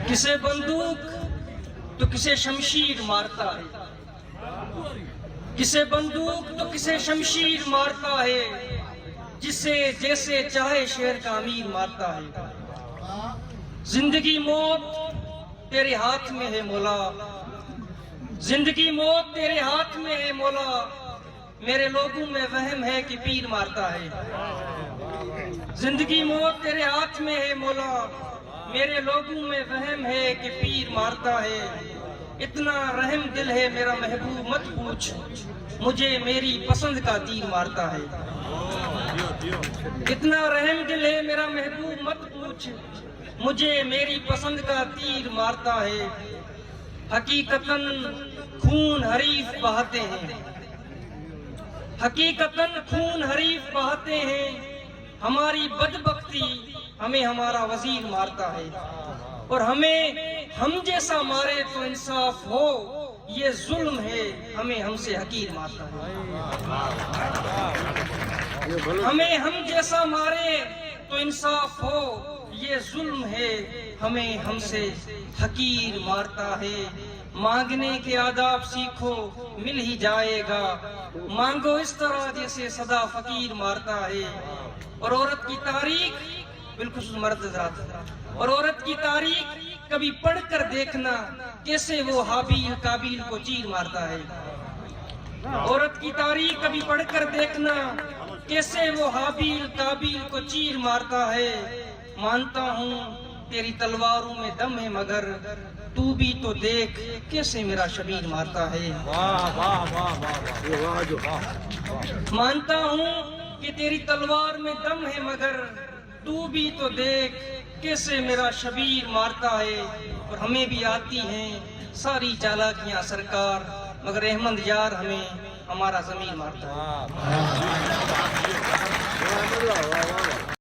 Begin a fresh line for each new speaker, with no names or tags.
کسے بندوق تو کسے شمشیر مارتا ہے، کسے بندوق تو کسے شمشیر مارتا ہے، جسے جیسے چاہے شہر کا امیر مارتا ہے۔ زندگی موت تیرے ہاتھ میں ہے مولا، زندگی موت تیرے ہاتھ میں ہے مولا، میرے لوگوں میں وہم ہے کہ پیر مارتا ہے۔ زندگی موت تیرے ہاتھ میں ہے مولا، میرے لوگوں میں وہم ہے کہ پیر مارتا ہے۔ اتنا رحم دل ہے میرا محبوب مت پوچھ، مجھے میری پسند کا تیر مارتا ہے۔ اتنا رحم دل ہے میرا محبوب مت پوچھ، مجھے میری پسند کا تیر مارتا ہے۔ حقیقتاً خون حریف بہاتے ہیں، حقیقتاً خون حریف بہاتے ہیں، ہماری بدبختی ہمیں ہمارا وزیر مارتا ہے۔ اور ہمیں ہم جیسا مارے تو انصاف ہو، یہ ظلم ہے ہمیں ہم سے حقیر مارتا ہے۔ ہمیں ہم جیسا مارے تو انصاف ہو، یہ ظلم ہے ہمیں ہم سے حقیر مارتا ہے۔ مانگنے کے آداب سیکھو مل ہی جائے گا، مانگو اس طرح جیسے صدا فقیر مارتا ہے۔ اور عورت کی تاریخ بالخصوص مرد حضرات، اور عورت کی تاریخ کبھی پڑھ کر دیکھنا کیسے وہ حابیل قابیل کو چیر مارتا ہے۔ عورت کی تاریخ کبھی پڑھ کر دیکھنا کیسے وہ حابیل قابیل کو چیر مارتا ہے۔ مانتا ہوں تیری تلواروں میں دم ہے مگر تو بھی تو دیکھ کیسے میرا شبیر مارتا ہے۔ مانتا ہوں کہ تیری تلوار میں دم ہے مگر تو بھی تو دیکھ کیسے میرا شبیر مارتا ہے۔ اور ہمیں بھی آتی ہیں ساری چالاکیاں سرکار، مگر احمد یار ہمیں ہمارا ضمیر مارتا ہے۔